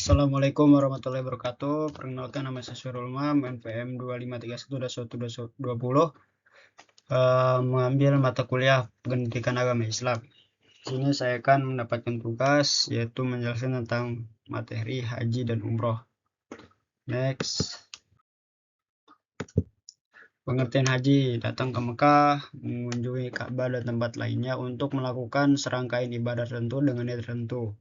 Assalamualaikum warahmatullahi wabarakatuh. Perkenalkan, nama saya Syahrul Umam, NPM 2531-20, mengambil mata kuliah Pendidikan Agama Islam. Di sini saya akan mendapatkan tugas, yaitu menjelaskan tentang materi haji dan umroh. Next. Pengertian haji: datang ke Mekah, mengunjungi Ka'bah dan tempat lainnya untuk melakukan serangkaian ibadah tertentu dengan niat tertentu,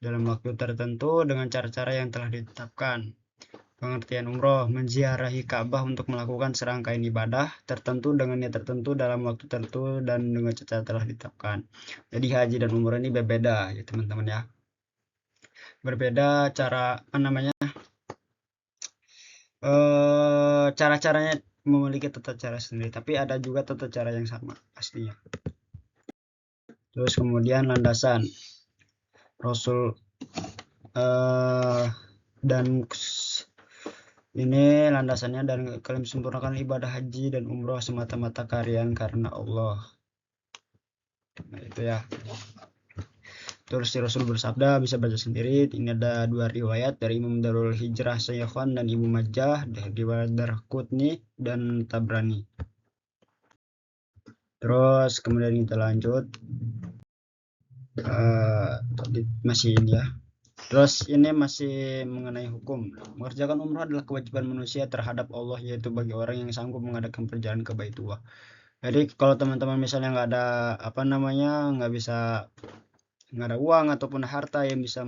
dalam waktu tertentu dengan cara-cara yang telah ditetapkan. Pengertian umroh: menziarahi Ka'bah untuk melakukan serangkaian ibadah tertentu dengan niat tertentu dalam waktu tertentu dan dengan cara telah ditetapkan. Jadi haji dan umroh ini berbeda ya teman-teman ya. Berbeda cara cara-caranya memiliki tata cara sendiri, tapi ada juga tata cara yang sama pastinya. Terus kemudian landasan Rasul dan ini landasannya, dan kalian sempurnakan ibadah haji dan umroh semata-mata kalian karena Allah. Nah itu ya. Terus si Rasul bersabda, bisa baca sendiri. Ini ada dua riwayat dari Imam Darul Hijrah Sayyakhan dan Ibu Majah, dari riwayat Darqutni dan Tabrani. Terus kemudian kita lanjut. Masih ini ya. Terus ini masih mengenai hukum. Mengerjakan umrah adalah kewajiban manusia terhadap Allah, yaitu bagi orang yang sanggup mengadakan perjalanan ke Baitullah. Jadi kalau teman-teman misalnya nggak ada nggak ada uang ataupun harta yang bisa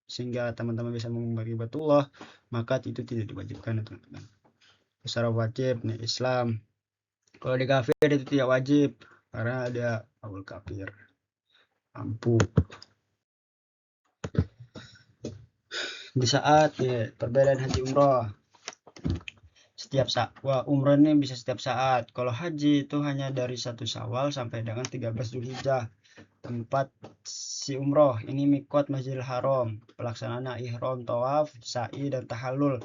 sehingga teman-teman bisa membagi Baitullah, maka itu tidak diwajibkan teman-teman. Secara wajib nih Islam. Kalau di kafir itu tidak wajib karena ada awal kafir. Ampuh. Di saat ya, perbedaan haji umroh. Setiap saat, umroh ini bisa setiap saat. Kalau haji itu hanya dari 1 Syawal sampai dengan 13 Zulhijjah. Tempat si umroh ini mikot Masjidil Haram. Pelaksanaannya ihram, tawaf, sa'i dan tahallul.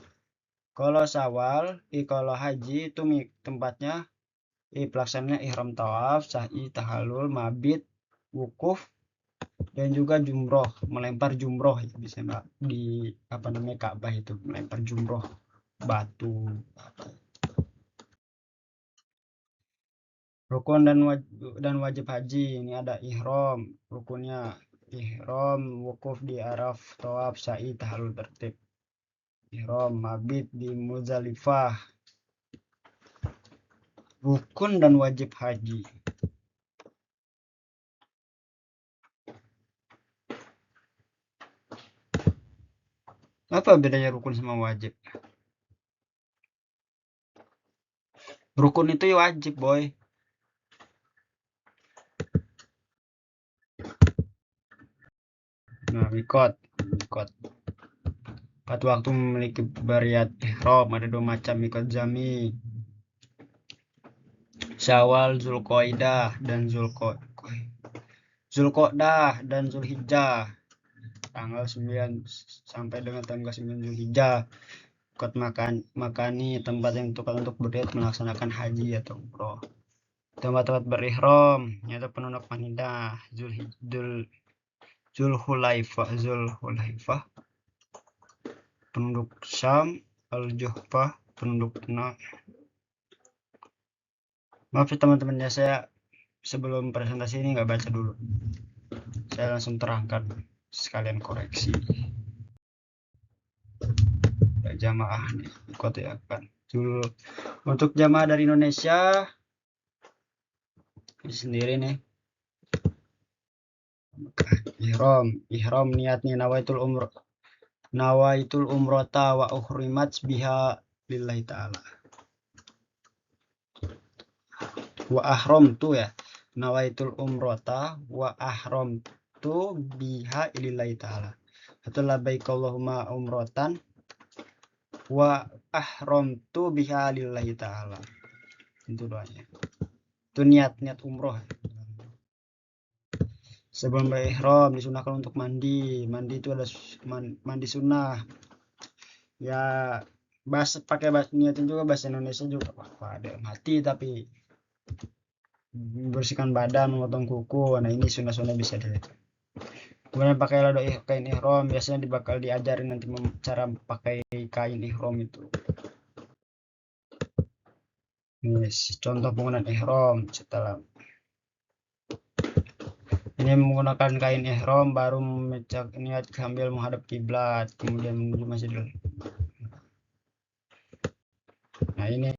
Kalau Syawal, kalau haji itu tempatnya pelaksanaannya ihram, tawaf, sa'i, tahallul, mabit, wukuf, dan juga jumroh, melempar jumroh ya, bisa di Ka'bah itu melempar jumroh batu. Rukun dan wajib haji ini ada ihram, rukunnya ihram, wukuf di Araf, tawaf, sa'i, tahallul tertib. Ihram, mabit di Muzdalifah. Rukun dan wajib haji. Apa bedanya rukun sama wajib? Rukun itu ya wajib, boy. Nah, mikot. Pada waktu memiliki bariat ihram ada 2 macam mikot zami. Syawal, Zulqa'dah dan Zulhijjah. Tanggal 9 sampai dengan tanggal 9 Zulhijjah. Mikot makani tempat yang tepat untuk beriat melaksanakan haji atau umroh. Tempat-tempat berihram yaitu penunuk manidah, Zulhulaifah, penduduk Syam, Al-Juhfah, penduduk Maaf ya teman-teman ya, saya sebelum presentasi ini nggak baca dulu, saya langsung terangkan sekalian koreksi. Jamaah nih ikut ya kan. Untuk jamaah dari Indonesia ini sendiri nih, ihram niatnya nawaitul umrata wa uhrimat biha lillahi ta'ala. Wa ahram tu ya, nawaitul umrata wa ahram tu biha lillahi ta'ala, atau labbaik Allahumma umratan wa ahram tu biha lillahi ta'ala. Itu doanya. Itu niat umroh. Sebelum berihram disunahkan untuk mandi itu ada mandi sunnah ya, pakai niatin juga bahasa Indonesia juga apa ada mati, tapi membersihkan badan, memotong kuku. Nah ini sunnah-sunnah bisa dilihat. Kemudian pakailah kain ihram, biasanya bakal diajarin nanti cara pakai kain ihram itu. Ini contoh penggunaan ihram. Setelah ini menggunakan kain ihram, baru niat sambil menghadap kiblat, kemudian menuju Masjidil. Nah ini,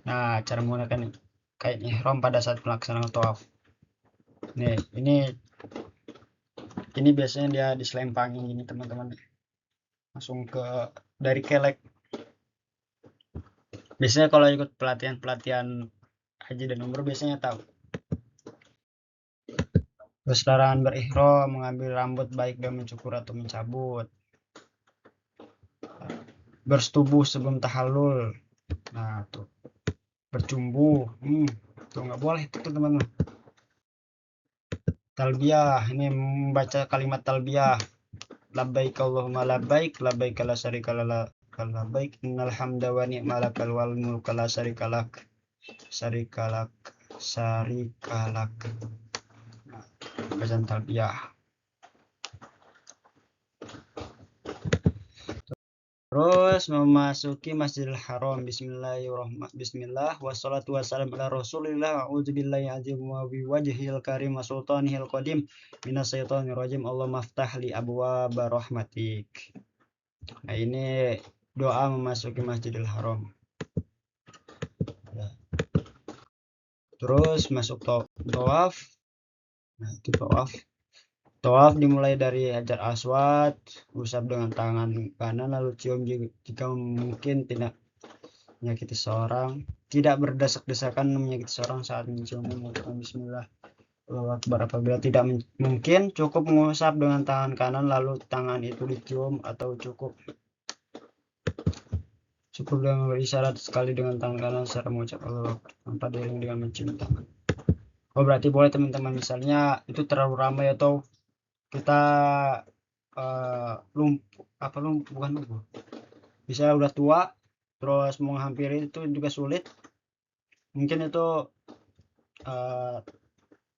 nah cara menggunakan kain ihram pada saat pelaksanaan tawaf. Nih, ini biasanya dia diselempangin ini teman-teman, langsung ke dari kelek. Biasanya kalau ikut pelatihan haji dan umroh biasanya tahu. Terus larangan berihram, mengambil rambut baik dan mencukur atau mencabut. Bersetubuh sebelum tahallul. Nah, tuh. Bercumbu. Tuh nggak boleh tuh teman-teman. Talbiyah, ini membaca kalimat talbiyah. Labbaik Allahumma labbaik, labbaik la syarika lak, labbaik innal hamda wa ni'malakal wal mulka la syarikalak. Syarikalak. Nah, bacaan talbiyah. Terus memasuki Masjidil Haram. Bismillahirrahmanirrahim. Bismillah wassalatu wassalamu ala Rasulillah. A'udzubillahi azim wa biwajhil karim wa sultanihil qadim minasyaitonir rajim. Allahumma aftah li abwaaba rahmatik. Nah, ini doa memasuki Masjidil Haram. Terus masuk tawaf. Nah, itu tawaf. Tawaf dimulai dari Hajar Aswad, usap dengan tangan kanan, lalu cium jika mungkin tidak menyakiti seorang, tidak berdesak-desakan menyakiti seorang saat mencium, mengucapkan Bismillah. Allahu Akbar. Apabila tidak mungkin, cukup mengusap dengan tangan kanan lalu tangan itu dicium, atau cukup dengan berisyarat sekali dengan tangan kanan secara mengucap Allahu Akbar tanpa diiringi dengan mencium tangan. Oh, berarti boleh teman-teman, misalnya itu terlalu ramai atau kita bukan lumpuh, bisa udah tua terus menghampiri itu juga sulit, mungkin itu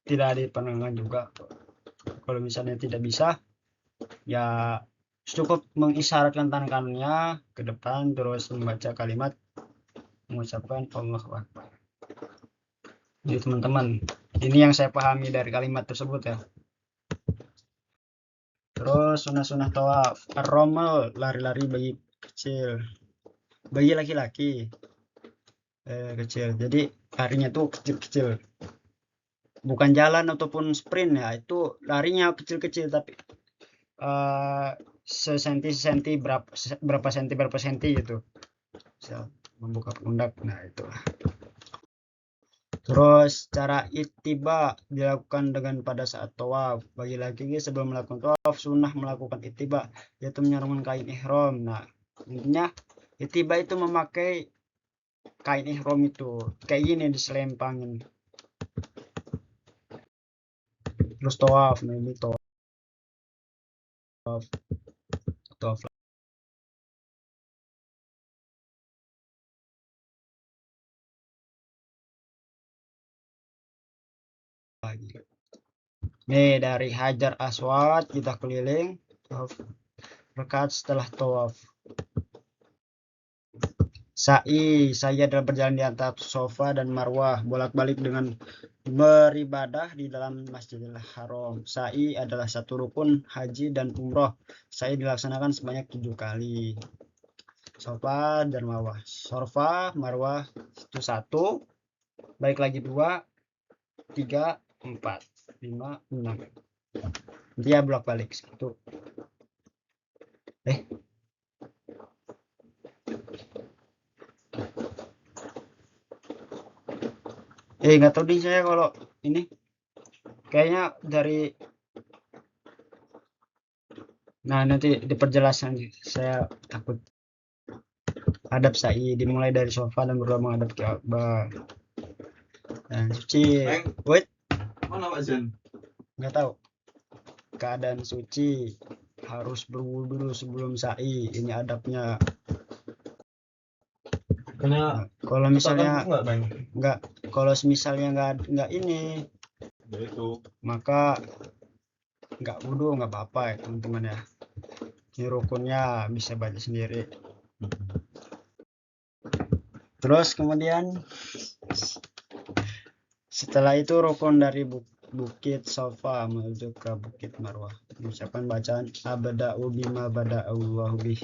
tidak diperkenankan juga. Kalau misalnya tidak bisa, ya cukup mengisyaratkan tangan kanannya ke depan terus membaca kalimat mengucapkan Allahu Akbar. Jadi teman-teman, ini yang saya pahami dari kalimat tersebut ya. Terus sunah-sunah tawaf, ar-ramal, lari-lari bagi kecil, bagi laki-laki kecil, jadi larinya tuh kecil-kecil, bukan jalan ataupun sprint ya, itu larinya kecil-kecil, tapi sesenti berapa senti gitu, bisa membuka pundak. Nah itulah. Terus cara ittiba dilakukan dengan pada saat tawaf. Bagi laki-laki sebelum melakukan tawaf sunnah melakukan ittiba, yaitu menyerahkan kain ihram. Nah intinya ittiba itu memakai kain ihram itu kayak gini, diselempangin. Terus tawaf, nah ini tawaf lagi. Nih dari Hajar Aswad kita keliling, rakaat setelah tawaf. Sa'i, saya adalah berjalan di antara Safa dan Marwah, bolak-balik dengan beribadah di dalam Masjidil Haram. Sa'i adalah satu rukun haji dan umroh. Sa'i dilaksanakan sebanyak 7 kali. Safa dan Marwah. Safa, Marwah itu 1, balik lagi 2, 3, 4, 5, 6. Dia bolak-balik 1. Nggak tahu nih saya kalau ini kayaknya dari, nah nanti di penjelasan saya takut. Hadap sa'i dimulai dari sofa dan berdoa menghadap Ka'bah dan suci. Wait, mana Pak Zen? nggak tahu. Keadaan suci, harus berwudu dulu sebelum sa'i, ini adabnya. Nah, kalau misalnya nggak, kalau misalnya nggak ini maka nggak wudhu nggak apa-apa ya teman-teman ya. Ini rukunnya bisa baca sendiri. Terus kemudian setelah itu rukun dari bukit Safa menuju ke bukit Marwah, mengucapkan bacaan abda'u bima bada'allahu bih.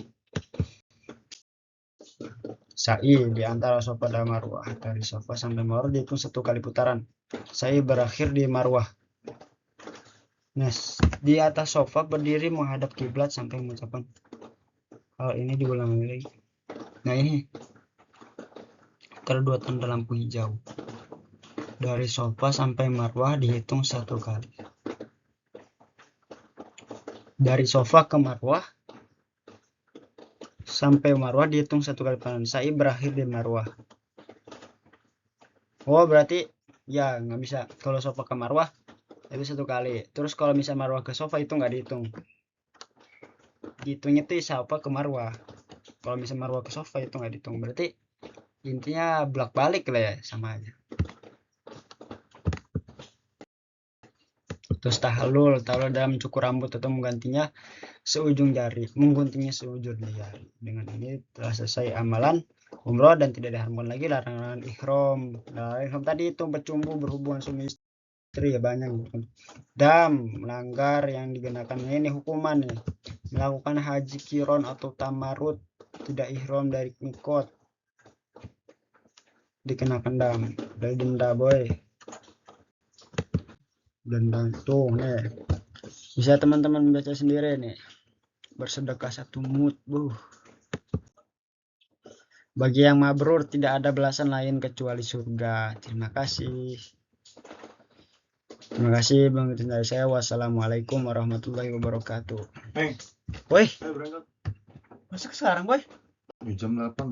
Sa'i di antara Safa dan Marwah, dari Safa sampai Marwah dihitung 1 kali putaran. Sa'i berakhir di Marwah. Nah, di atas Safa berdiri menghadap kiblat sampai mengucapkan. Hal ini diulangi lagi. Nah ini ada 2 tanda lampu hijau. Dari Safa sampai Marwah dihitung 1 kali. Dari Safa ke Marwah sampai Marwah dihitung 1 kali putaran. Sa'i berakhir di Marwah. Oh berarti ya nggak bisa. Kalau Safa ke Marwah itu 1 kali. Terus kalau misalnya Marwah ke Safa itu nggak dihitung. Dihitungnya itu Safa ke Marwah. Kalau misalnya Marwah ke Safa itu nggak dihitung. Berarti intinya bolak-balik lah ya, sama aja. Terus tahallul dalam cukur rambut atau mengguntingnya seujung jari. Dengan ini telah selesai amalan umroh dan tidak diharamkan lagi larangan ihram. Nah, ihram tadi itu bercumbu, berhubungan suami istri ya banyak. Dam, melanggar yang digunakan ini hukuman nih. Melakukan haji kiron atau tamarut tidak ihram dari mikot dikenakan dam. Dari denda boy. Denda tuh nih. Bisa teman-teman baca sendiri nih. Bersedekah 1 mud. Bagi yang mabrur tidak ada balasan lain kecuali surga. Terima kasih. Terima kasih Bang dari saya. Wassalamualaikum warahmatullahi wabarakatuh. Woi. Masuk sekarang, boy. Jam 8.